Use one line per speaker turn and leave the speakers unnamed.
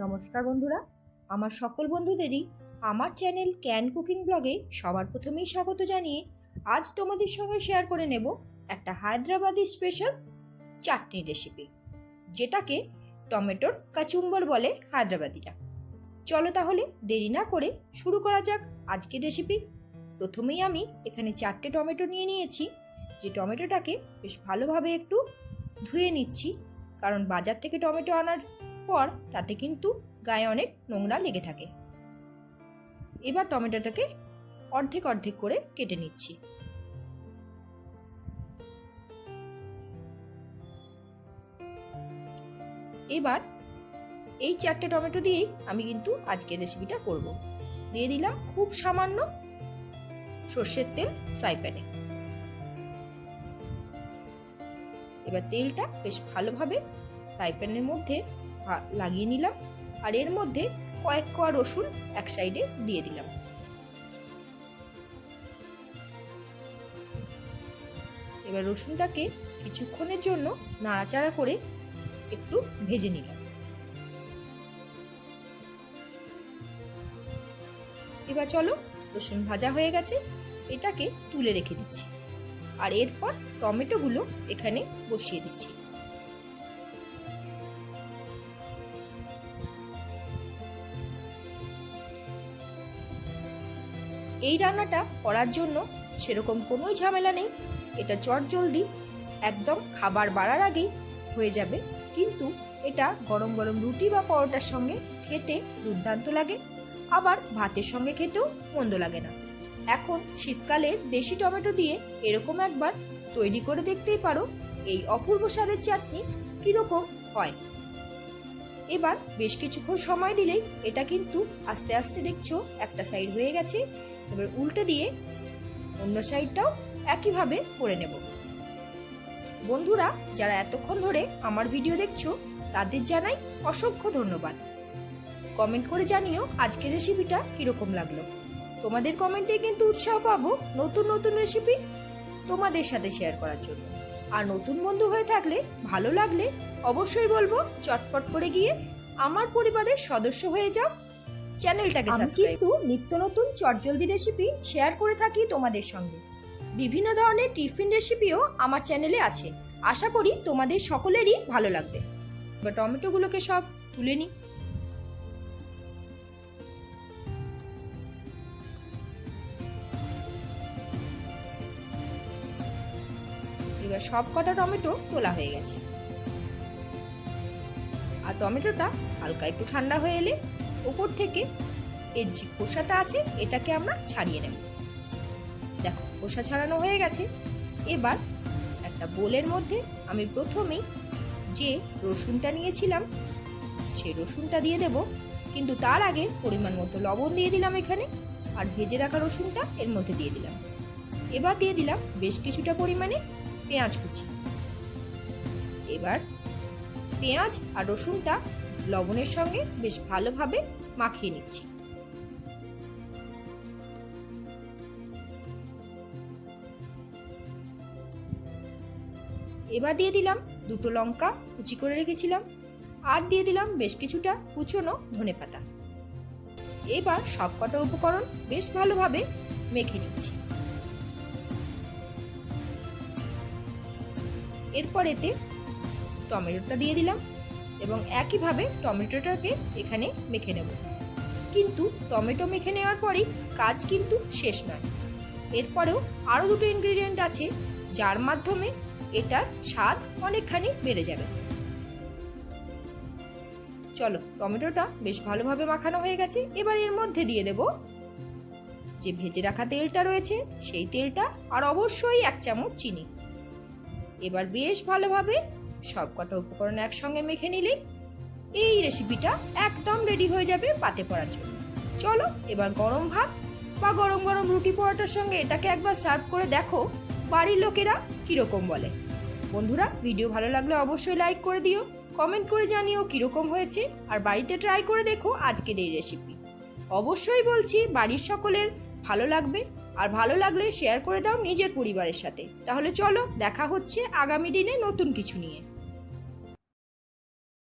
নমস্কার বন্ধুরা, আমার সকল বন্ধুদেরই আমার চ্যানেল ক্যান কুকিং ব্লগে সবার প্রথমেই স্বাগত জানিয়ে আজ তোমাদের সঙ্গে শেয়ার করে নেব একটা হায়দ্রাবাদি স্পেশাল চাটনি রেসিপি, যেটাকে টমেটোর কাচুম্বর বলে হায়দ্রাবাদিরা। চলো তাহলে দেরি না করে শুরু করা যাক আজকের রেসিপি। প্রথমেই আমি এখানে 4টে টমেটো নিয়ে নিয়েছি, যে টমেটোটাকে বেশ ভালোভাবে একটু ধুয়ে নিচ্ছি, কারণ বাজার থেকে টমেটো আনার পর তাতে কিন্তু গায়ে অনেক নোংরা লেগে থাকে। এবার টমেটোটাকে অর্ধেক অর্ধেক করে কেটে নিচ্ছি। এবার এই 4টে টমেটো দিয়েই আমি কিন্তু আজকের রেসিপিটা করব। দিয়ে দিলাম খুব সামান্য সর্ষের তেল ফ্রাই প্যানে। এবার তেলটা বেশ ভালোভাবে ফ্রাই প্যানের মধ্যে লাগিয়ে নিলাম, আর এর মধ্যে কয়েক কোয়া রসুন এক সাইডে দিয়ে দিলাম। এবার রসুনটাকে কিছুক্ষণের জন্য নাড়াচাড়া করে একটু ভেজে নিলাম। এবার চলো, রসুন ভাজা হয়ে গেছে, এটাকে তুলে রেখে দিচ্ছি, আর এরপর টমেটোগুলো এখানে বসিয়ে দিচ্ছি। এই রান্নাটা করার জন্য সেরকম কোনো ঝামেলা নেই, এটা চটজলদি একদম খাবার বাড়ার আগেই হয়ে যাবে, কিন্তু এটা গরম গরম রুটি বা পরোটার সঙ্গে খেতে দুর্দান্ত লাগে, আবার ভাতের সঙ্গে খেতেও মন্দ লাগে না। এখন শীতকালে দেশি টমেটো দিয়ে এরকম একবার তৈরি করে দেখতেই পারো এই অপূর্ব স্বাদের চাটনি কীরকম হয়। এবার বেশ কিছুক্ষণ সময় দিলেই এটা কিন্তু আস্তে আস্তে দেখছো একটা সাইড হয়ে গেছে। এবার উল্টে দিয়ে অন্য সাইডটাও একইভাবে করে নেব। বন্ধুরা, যারা এতক্ষণ ধরে আমার ভিডিও দেখছো তাদের জানাই অসংখ্য ধন্যবাদ। কমেন্ট করে জানিও আজকের রেসিপিটা কীরকম লাগলো। তোমাদের কমেন্টে কিন্তু উৎসাহ পাবো নতুন নতুন রেসিপি তোমাদের সাথে শেয়ার করার জন্য। আর নতুন বন্ধু হয়ে থাকলে, ভালো লাগলে অবশ্যই বলবো চটপট করে গিয়ে আমার পরিবারের সদস্য হয়ে যাও, চ্যানেলটাকে সাবস্ক্রাইব। কিন্তু নিত্য নতুন চটজলদি রেসিপি শেয়ার করে থাকি তোমাদের সঙ্গে। বিভিন্ন ধরনের টিফিন রেসিপিও আমার চ্যানেলে আছে, আশা করি তোমাদের সকলেরই ভালো লাগবে। এবার টমেটোগুলোকে সব তুলে নিই। এবার সব কটা টমেটো তোলা হয়ে গেছে, আর টমেটোটা হালকা একটু ঠান্ডা হয়ে এলে উপর থেকে এর যে খোসাটা আছে এটাকে আমরা ছাড়িয়ে নেব। দেখো, খোসা ছাড়ানো হয়ে গেছে। এবার একটা বোলের মধ্যে আমি প্রথমেই যে রসুনটা নিয়েছিলাম সেই রসুনটা দিয়ে দেব, কিন্তু তার আগে পরিমাণ মতো লবণ দিয়ে দিলাম এখানে, আর ভেজে রাখা রসুনটা এর মধ্যে দিয়ে দিলাম। এবার দিয়ে দিলাম বেশ কিছুটা পরিমাণে পেঁয়াজ কুচি। এবার পেঁয়াজ আর রসুনটা লবণের সঙ্গে বেশ ভালোভাবে মাখিয়ে নিচ্ছি। এবার দিয়ে দিলাম দুটো লঙ্কা কুচি করে রেখেছিলাম, আর দিয়ে দিলাম বেশ কিছুটা কুচনো ধনেপাতা। এবার সবকটা উপকরণ বেশ ভালোভাবে মেখে নিচ্ছি। এরপর এতে টমেটোটা দিয়ে দিলাম এবং একইভাবে টমেটোটাকে এখানে মেখে নেব। কিন্তু টমেটো মেখে নেওয়ার পরেই কাজ কিন্তু শেষ নয়, এরপরেও আরও দুটো ইনগ্রিডিয়েন্ট আছে যার মাধ্যমে এটার স্বাদ অনেকখানি বেড়ে যাবে। চলো, টমেটোটা বেশ ভালোভাবে মাখানো হয়ে গেছে। এবার এর মধ্যে দিয়ে দেব যে ভেজে রাখা তেলটা রয়েছে সেই তেলটা, আর অবশ্যই 1 চামচ চিনি। এবার বেশ ভালোভাবে সব কটা উপকরণ একসঙ্গে মেখে নিলেই এই রেসিপিটা একদম রেডি হয়ে যাবে পাতে পড়ার জন্য। চলো, এবার গরম ভাত বা গরম গরম রুটি পরোটার সঙ্গে এটাকে একবার সার্ভ করে দেখো বাড়ির লোকেরা কীরকম বলে। বন্ধুরা, ভিডিও ভালো লাগলে অবশ্যই লাইক করে দিও, কমেন্ট করে জানিও কীরকম হয়েছে, আর বাড়িতে ট্রাই করে দেখো আজকের এই রেসিপি। অবশ্যই বলছি বাড়ির সকলের ভালো লাগবে, আর ভালো লাগলে শেয়ার করে দাও নিজের পরিবারের সাথে। তাহলে চলো, দেখা হচ্ছে আগামী দিনে নতুন কিছু নিয়ে।